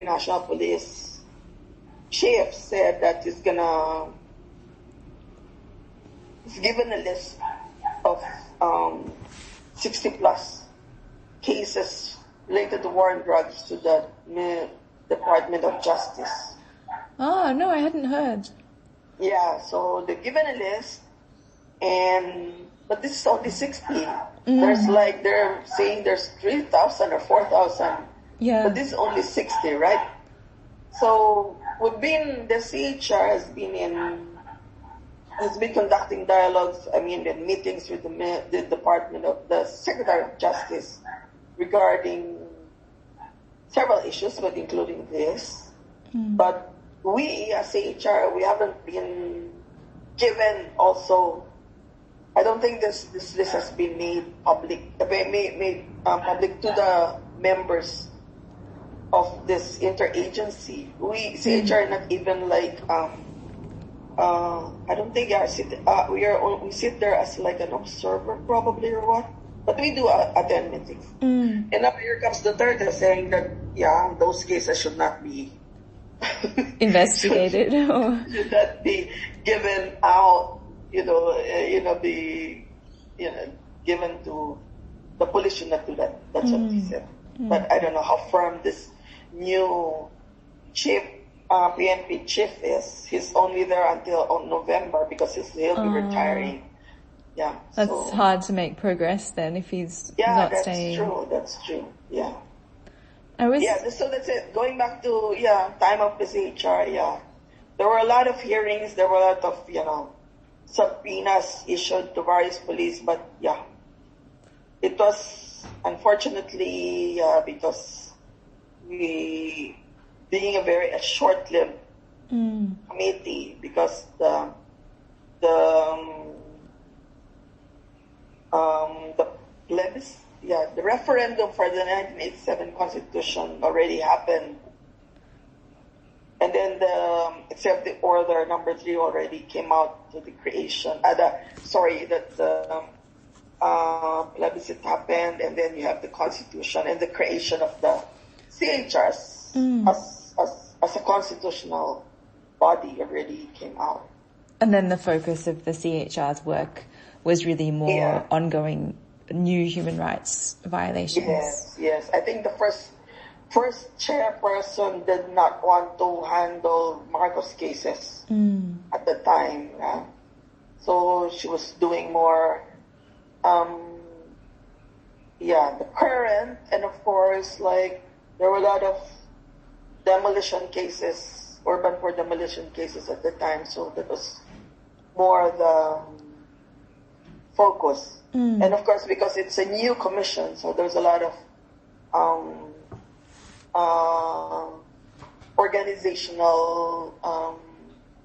National Police chief said that he's given a list of 60 plus cases related to war and drugs to the Department of Justice. Oh, no, I hadn't heard. Yeah, so they've given a list, but this is only 60. They're saying there's 3,000 or 4,000. Yeah. But this is only 60, right? So the CHR has been conducting dialogues, and meetings with the Department of the Secretary of Justice regarding several issues, but including this. But we as CHR, we haven't been given also. I don't think this list has been made public to the members of this interagency. CHR not even I don't think we sit there as like an observer probably or what, but we do attend meetings. And now here comes Duterte saying that those cases should not be investigated should not be given out, given to the police should not do that. That's what he said. But I don't know how firm this new PNP chief is. He's only there until November because he'll be retiring. Yeah. That's hard to make progress then if he's not staying. That's true. Yeah. So that's it. Going back to, time of the CHR, there were a lot of hearings, there were a lot of, subpoenas issued to various police, but it was unfortunately, because being a very short-lived committee, because the referendum for the 1987 Constitution already happened, and then the executive order number 3 already came out to the creation. The plebiscite happened, and then you have the Constitution and the creation of the CHRs as a constitutional body already came out. And then the focus of the CHR's work was really more ongoing new human rights violations. Yes. I think the first chairperson did not want to handle Marcos cases at the time. So she was doing more, the current, and of course, there were a lot of demolition cases, urban poor demolition cases at the time. So that was more the focus. And of course, because it's a new commission, so there's a lot of organizational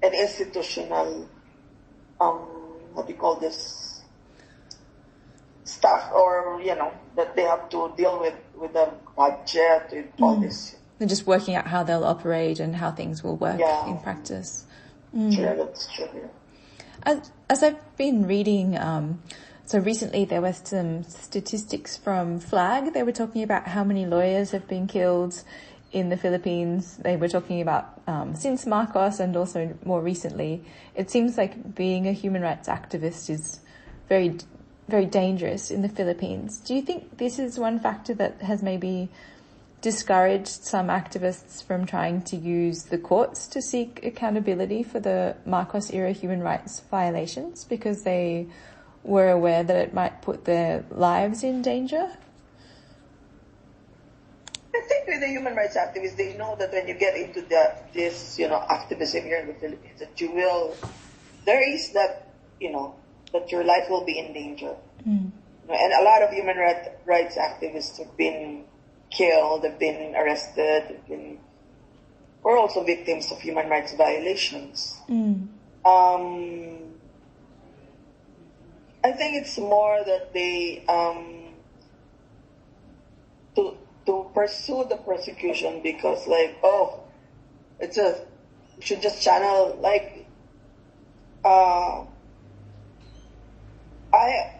and institutional, what do you call this, stuff, or, that they have to deal with the budget, with all this. They're just working out how they'll operate and how things will work in practice. Sure, that's true. As I've been reading, so recently there were some statistics from FLAG. They were talking about how many lawyers have been killed in the Philippines. They were talking about since Marcos and also more recently. It seems like being a human rights activist is very, very dangerous in the Philippines. Do you think this is one factor that has maybe discouraged some activists from trying to use the courts to seek accountability for the Marcos era human rights violations because they were aware that it might put their lives in danger? I think with the human rights activists, they know that when you get into this activism here in the Philippines, that there is that, that your life will be in danger. And a lot of human rights activists have been killed, have been arrested, were also victims of human rights violations. I think it's more that they to pursue the prosecution because you should just channel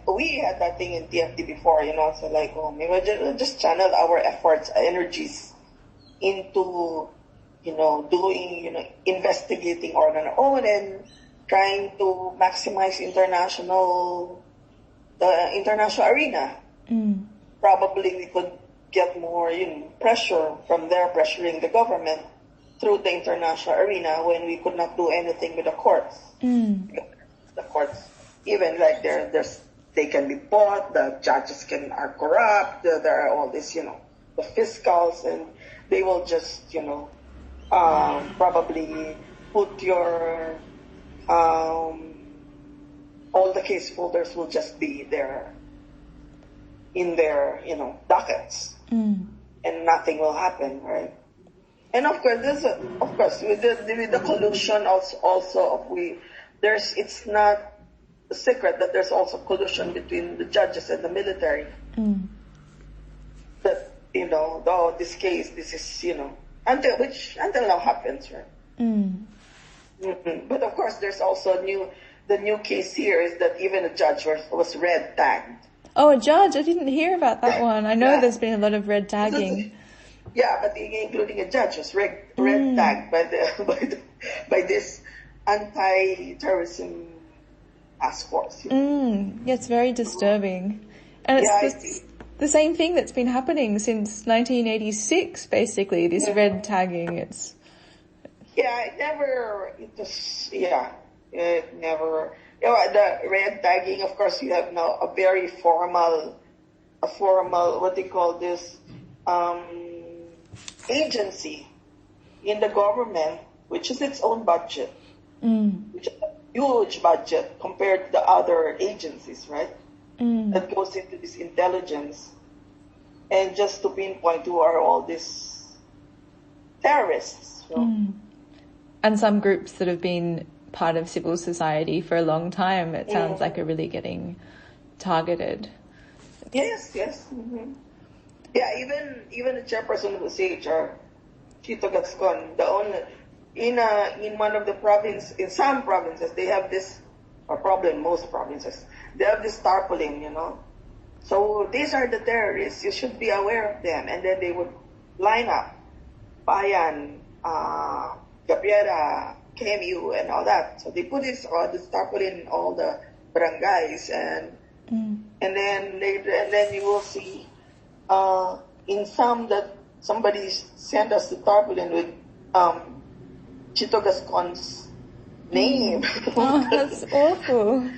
we had that thing in TFT before, so maybe we'll just channel our efforts, energies into, doing, investigating on our own and trying to maximize the international arena. Probably we could get more, pressure from there, pressuring the government through the international arena when we could not do anything with the courts. The courts, even like they can be bought, the judges are corrupt, there are all this, the fiscals, and they will just, probably put your, all the case holders will just be there in their, dockets, and nothing will happen, right? And of course, with the collusion also it's not a secret that there's also collusion between the judges and the military. That, though this is, until now happens, right? But of course, there's also the new case here is that even a judge was red tagged. Oh, a judge? I didn't hear about that one. I know there's been a lot of red tagging. Yeah, but including a judge was red tagged by this anti-terrorism task force. Yeah, it's very disturbing. And it's the same thing that's been happening since 1986, basically, this red tagging. It never, the red tagging, of course, you have now a very formal, what they call this, agency in the government, which is its own budget, which is a huge budget compared to the other agencies, right? That goes into this intelligence, and just to pinpoint who are all these terrorists. And some groups that have been part of civil society for a long time, it sounds like are really getting targeted. Yes. Yeah, even the chairperson of the CHR, Chito Gascon, in one of the in some provinces, they have this, or probably in most provinces, they have this tarpaulin, So these are the terrorists, you should be aware of them. And then they would line up, Bayan, Gabriela, KMU, and all that. So they put this tarpaulin in all the barangays, and then you will see, in some that somebody sent us the tarpaulin with Chito Gascon's name. Oh, that's awful.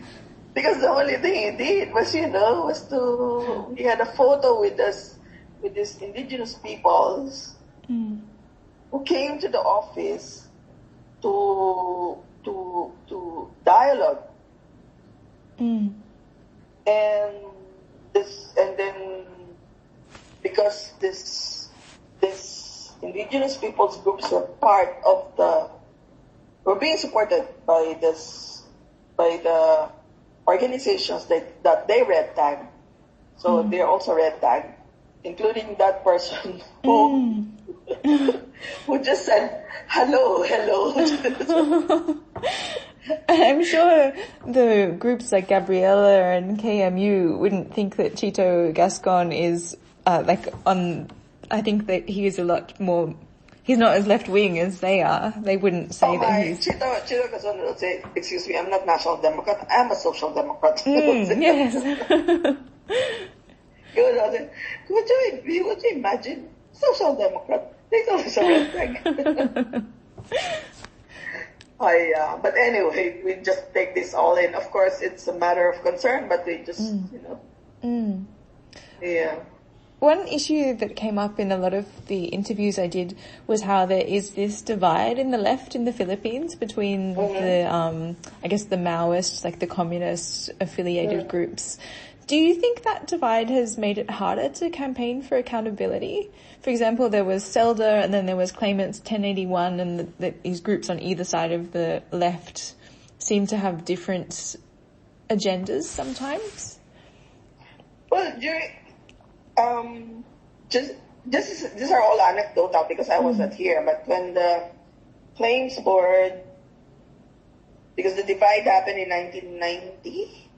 Because the only thing he did was, he had a photo with these indigenous peoples who came to the office to dialogue. And then because this indigenous peoples groups were being supported by the organizations that they red tagged. So they're also red tagged, including that person who just said hello. I'm sure the groups like Gabriela and KMU wouldn't think that Chito Gascon is I think that he is a lot more. He's not as left-wing as they are. They wouldn't say that he's... Chito Gascon will say, excuse me, I'm not National Democrat, I'm a Social Democrat. Yes. Would you imagine? Social Democrat. They always a red flag. But anyway, we just take this all in. Of course, it's a matter of concern, but we just, Yeah. One issue that came up in a lot of the interviews I did was how there is this divide in the left in the Philippines between the, I guess the Maoist, like the communist affiliated groups. Do you think that divide has made it harder to campaign for accountability? For example, there was CELDA and then there was Claimants 1081, and these groups on either side of the left seem to have different agendas sometimes. Well, these are all anecdotal because I wasn't here, but when the claims board, because the divide happened in 1990,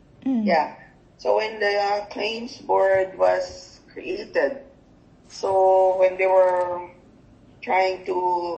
so when the claims board was created, so when they were trying to